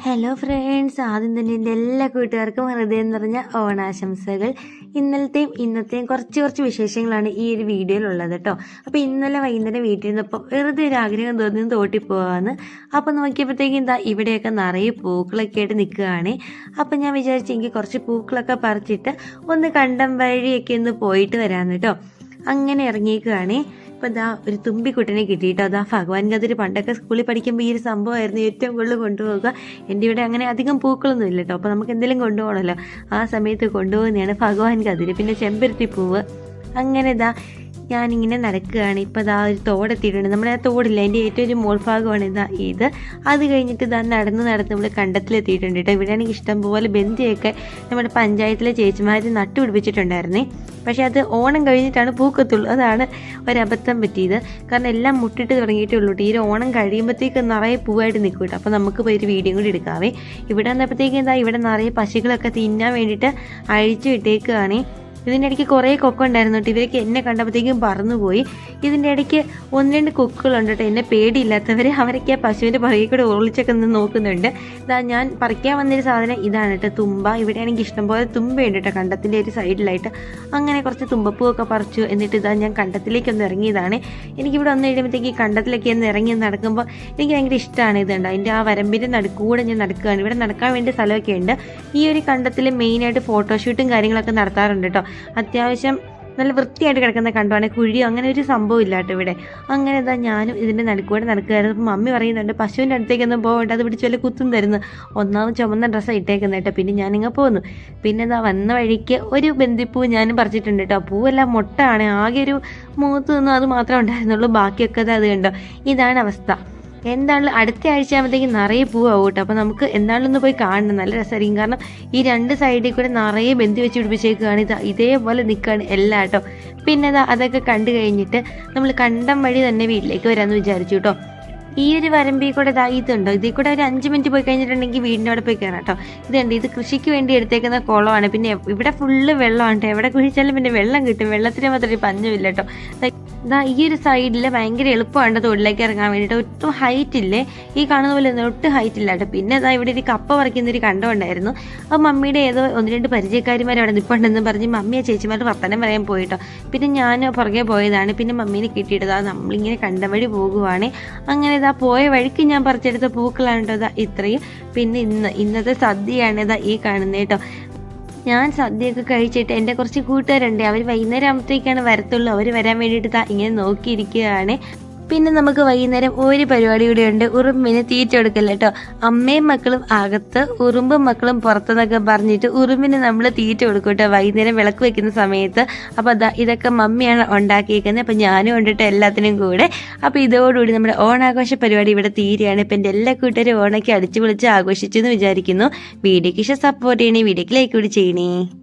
Hello friends, ആദ്യം തന്നെ എൻ്റെ എല്ലാ കൂട്ടുകാർക്കും ഹൃദയം നിറഞ്ഞ ഓണാശംസകൾ. ഇന്നത്തെയും കുറച്ച് വിശേഷങ്ങളാണ് ഈ ഒരു വീഡിയോയിലുള്ളത് കേട്ടോ. അപ്പോൾ ഇന്നലെ വൈകുന്നേരം വീട്ടിൽ നിന്നപ്പോൾ വെറുതെ ഒരു ആഗ്രഹം തോന്നി തോട്ടി പോകാമെന്ന്. അപ്പോൾ നോക്കിയപ്പോഴത്തേക്കും ഇവിടെയൊക്കെ നിറയെ പൂക്കളൊക്കെ ആയിട്ട് നിൽക്കുകയാണ്. അപ്പം ഞാൻ വിചാരിച്ചെങ്കിൽ കുറച്ച് പൂക്കളൊക്കെ പറിച്ചിട്ട് ഒന്ന് കണ്ടം വഴിയൊക്കെ ഒന്ന് പോയിട്ട് വരാമെന്ന് കേട്ടോ. അങ്ങനെ ഇറങ്ങിയേക്കുകയാണ്. ഇപ്പം ഒരു തുമ്പിക്കുട്ടനെ കിട്ടിയിട്ടോ. ഭഗവാൻ കതിര് പണ്ടൊക്കെ സ്കൂളിൽ പഠിക്കുമ്പോൾ ഈ ഒരു സംഭവമായിരുന്നു ഏറ്റവും കൂടുതൽ കൊണ്ടുപോകുക. എൻ്റെ ഇവിടെ അങ്ങനെ അധികം പൂക്കളൊന്നും ഇല്ല കേട്ടോ. അപ്പോൾ നമുക്ക് എന്തെങ്കിലും കൊണ്ടുപോകണമല്ലോ, ആ സമയത്ത് കൊണ്ടുപോകുന്നതാണ് ഭഗവാൻ കതിര്. പിന്നെ ചെമ്പരത്തി പൂവ്. അങ്ങനെ ഞാനിങ്ങനെ നടക്കുകയാണ്. ഇപ്പോൾ ഒരു തോടെത്തിയിട്ടുണ്ട്. നമ്മുടെ ആ തോടില്ല, അതിൻ്റെ ഏറ്റവും ഒരു മോൾഭാഗമാണ് ഇത്. അത് കഴിഞ്ഞിട്ട് നടന്ന് നമ്മൾ കണ്ടത്തിലെത്തിയിട്ടുണ്ട് കേട്ടോ. ഇവിടെയാണെങ്കിൽ ഇഷ്ടംപോലെ ബന്ധിയൊക്കെ നമ്മുടെ പഞ്ചായത്തിലെ ചേച്ചിമാർ നട്ടുപിടിപ്പിച്ചിട്ടുണ്ടായിരുന്നേ. പക്ഷേ അത് ഓണം കഴിഞ്ഞിട്ടാണ് പൂക്കത്തുള്ളൂ. അതാണ് ഒരബദ്ധം പറ്റിയത്. കാരണം എല്ലാം മുട്ടിട്ട് തുടങ്ങിയിട്ടുള്ളൂ. ഈ ഓണം കഴിയുമ്പോഴത്തേക്ക് നിറയെ പൂവായിട്ട് നിൽക്കും കേട്ടോ. അപ്പോൾ നമുക്ക് പോയി ഒരു വീഡിയോ കൂടി എടുക്കാവേ. ഇവിടെ വന്നപ്പോഴത്തേക്കും ഇവിടെ നിറയെ പശുക്കളൊക്കെ തിന്നാൻ വേണ്ടിയിട്ട് അഴിച്ചു വിട്ടേക്കുകയാണ്. ഇതിൻ്റെ ഇടയ്ക്ക് കുറേ കൊക്ക ഉണ്ടായിരുന്നു കേട്ടോ. ഇവരൊക്കെ എന്നെ കണ്ടപ്പോഴത്തേക്കും പറന്നുപോയി. ഇതിൻ്റെ ഇടയ്ക്ക് 1-2 കൊക്കുകളുണ്ട് കേട്ടോ. എന്നെ പേടിയില്ലാത്തവർ അവരൊക്കെ ആ പശുവിൻ്റെ പുറകെ കൂടെ ഒളിച്ചൊക്കെ നിന്ന് നോക്കുന്നുണ്ട്. ഞാൻ പറിക്കാൻ വന്നൊരു സാധനം ഇതാണ് കേട്ടോ, തുമ്പ. ഇവിടെയാണെങ്കിൽ ഇഷ്ടംപോലെ തുമ്പയുണ്ട് കേട്ടോ കണ്ടത്തിൻ്റെ ഒരു സൈഡിലായിട്ട്. അങ്ങനെ കുറച്ച് തുമ്പപ്പൂവൊക്കെ പറിച്ചു. എന്നിട്ട് ഞാൻ കണ്ടത്തിലേക്കൊന്ന് ഇറങ്ങിയതാണ്. എനിക്കിവിടെ വന്നു കഴിയുമ്പോഴത്തേക്ക് ഈ കണ്ടത്തിലൊക്കെ ഒന്ന് ഇറങ്ങി നടക്കുമ്പോൾ എനിക്ക് ഭയങ്കര ഇഷ്ടമാണ്. ഇതുണ്ട് അതിൻ്റെ ആ വരമ്പിൻ്റെ നടുക്കൂടെ ഞാൻ നടക്കുകയാണ്. ഇവിടെ നടക്കാൻ വേണ്ടി സ്ഥലമൊക്കെ ഉണ്ട്. ഈ ഒരു കണ്ടത്തിൽ മെയിനായിട്ട് ഫോട്ടോഷൂട്ടും കാര്യങ്ങളൊക്കെ നടത്താറുണ്ട് കേട്ടോ. അത്യാവശ്യം നല്ല വൃത്തിയായിട്ട് കിടക്കുന്ന കണ്ടമാണ്. കുഴിയോ അങ്ങനെ ഒരു സംഭവം ഇല്ല കേട്ടോ ഇവിടെ. അങ്ങനെ ഞാനും ഇതിൻ്റെ നടുക്കൂടെ നടക്കുകയായിരുന്നു. അപ്പം മമ്മി പറയുന്നുണ്ട് പശുവിൻ്റെ അടുത്തേക്കൊന്നും പോകണ്ട, അത് പിടിച്ച് വല്ല കുത്തും തരുന്നു. ഒന്നാമത് ചുമന്ന ഡ്രസ്സാണ് ഇട്ടേക്കുന്നത് കേട്ടോ. പിന്നെ ഞാനിങ്ങനെ പോന്നു. പിന്നെ വന്ന വഴിക്ക് ഒരു ബന്ദിപ്പൂ ഞാനും പറിച്ചിട്ടുണ്ട് കേട്ടോ. പൂവെല്ലാം മുട്ടാണ്, ആകെ ഒരു മൂത്ത് നിന്നും അത് മാത്രമേ ഉണ്ടായിരുന്നുള്ളൂ. ബാക്കിയൊക്കെ അത് കണ്ടോ. ഇതാണ് അവസ്ഥ. എന്താണെങ്കിലും അടുത്ത ആഴ്ച ആകുമ്പോഴത്തേക്കും നിറയെ പൂവാകും കേട്ടോ. അപ്പോൾ നമുക്ക് എന്താണെങ്കിലും ഒന്ന് പോയി കാണണം, നല്ല രസമായിരിക്കും. കാരണം ഈ 2 സൈഡിൽ കൂടെ നിറയെ ബന്ധി വെച്ച് പിടിപ്പിച്ചേക്കുകയാണ്. ഇതേപോലെ നിൽക്കുകയാണ് എല്ലാം കേട്ടോ. പിന്നെ അതൊക്കെ കണ്ടു കഴിഞ്ഞിട്ട് നമ്മൾ കണ്ടം വഴി തന്നെ വീട്ടിലേക്ക് വരാമെന്ന് വിചാരിച്ചു കേട്ടോ. ഈ ഒരു വരമ്പിൽ കൂടെ ഇതുണ്ടോ, ഇതിൽ കൂടെ ഒരു 5 മിനിറ്റ് പോയി കഴിഞ്ഞിട്ടുണ്ടെങ്കിൽ വീടിൻ്റെ അവിടെ പോയി കയറാം കേട്ടോ. ഇതുണ്ട്, ഇത് കൃഷിക്ക് വേണ്ടി എടുത്തേക്കുന്ന കുളമാണ്. പിന്നെ ഇവിടെ ഫുള്ള് വെള്ളമാണ് കേട്ടോ. എവിടെ കുഴിച്ചാലും പിന്നെ വെള്ളം കിട്ടും. വെള്ളത്തിന് മാത്രമേ പഞ്ഞമില്ല കേട്ടോ. ഈ ഒരു സൈഡിൽ ഭയങ്കര എളുപ്പമാണ് തോട്ടിലേക്ക് ഇറങ്ങാൻ വേണ്ടിയിട്ട്. ഒട്ടും ഹൈറ്റ് ഇല്ലേ, ഈ കാണുന്ന പോലെ ഒട്ടും ഹൈറ്റ് ഇല്ല കേട്ടോ. പിന്നെ ഇവിടെ ഒരു കപ്പ പറിക്കുന്നൊരു കണ്ടമുണ്ടായിരുന്നു. അപ്പോൾ മമ്മിയുടെ ഏതോ 1-2 പരിചയക്കാരിമാർ അവിടെ നിൽപ്പുണ്ടെന്ന് പറഞ്ഞ് മമ്മിയെ ചേച്ചിമാരുടെ വർത്തമാനം പറയാൻ പോയിട്ടോ. പിന്നെ ഞാൻ പുറകെ പോയതാണ്. പിന്നെ മമ്മീനെ കിട്ടിയിട്ട് നമ്മളിങ്ങനെ കണ്ടം വഴി പോകുവാണ്. അങ്ങനെ പോയ വഴിക്ക് ഞാൻ പറിച്ചെടുത്ത പൂക്കളാണ് കേട്ടോ ഇത്രയും. പിന്നെ ഇന്നത്തെ സദ്യയാണ് ഈ കാണുന്നത് കേട്ടോ. ഞാൻ സദ്യയൊക്കെ കഴിച്ചിട്ട് എൻ്റെ കുറച്ച് കൂട്ടുകാരുണ്ട്, അവർ വൈകുന്നേരം ആകുമ്പോഴത്തേക്കാണ് വരത്തുള്ളൂ. അവർ വരാൻ വേണ്ടിയിട്ട് ഇങ്ങനെ നോക്കിയിരിക്കുകയാണ്. പിന്നെ നമുക്ക് വൈകുന്നേരം ഒരു പരിപാടി കൂടെ ഉണ്ട്, ഉറുമ്പിന് തീറ്റ കൊടുക്കല്ല കേട്ടോ. അമ്മയും മക്കളും അകത്ത്, ഉറുമ്പും മക്കളും പുറത്തെന്നൊക്കെ പറഞ്ഞിട്ട് ഉറുമ്പിന് നമ്മൾ തീറ്റ കൊടുക്കും കേട്ടോ വൈകുന്നേരം വിളക്ക് വെക്കുന്ന സമയത്ത്. അപ്പോൾ ഇതൊക്കെ മമ്മിയാണ് ഉണ്ടാക്കിയിരിക്കുന്നത്. അപ്പം ഞാനും കൊണ്ടിട്ട് എല്ലാത്തിനും കൂടെ. അപ്പോൾ ഇതോടുകൂടി നമ്മുടെ ഓണാഘോഷ പരിപാടി ഇവിടെ തീരുകയാണ്. ഇപ്പം എൻ്റെ എല്ലാ കൂട്ടുകാരും ഓണൊക്കെ അടിച്ചു പൊളിച്ച് ആഘോഷിച്ചെന്ന് വിചാരിക്കുന്നു. വീഡിയോക്ക് സപ്പോർട്ട് ചെയ്യണേ, വീഡിയോക്ക് ലൈക്ക് കൂടി ചെയ്യണേ.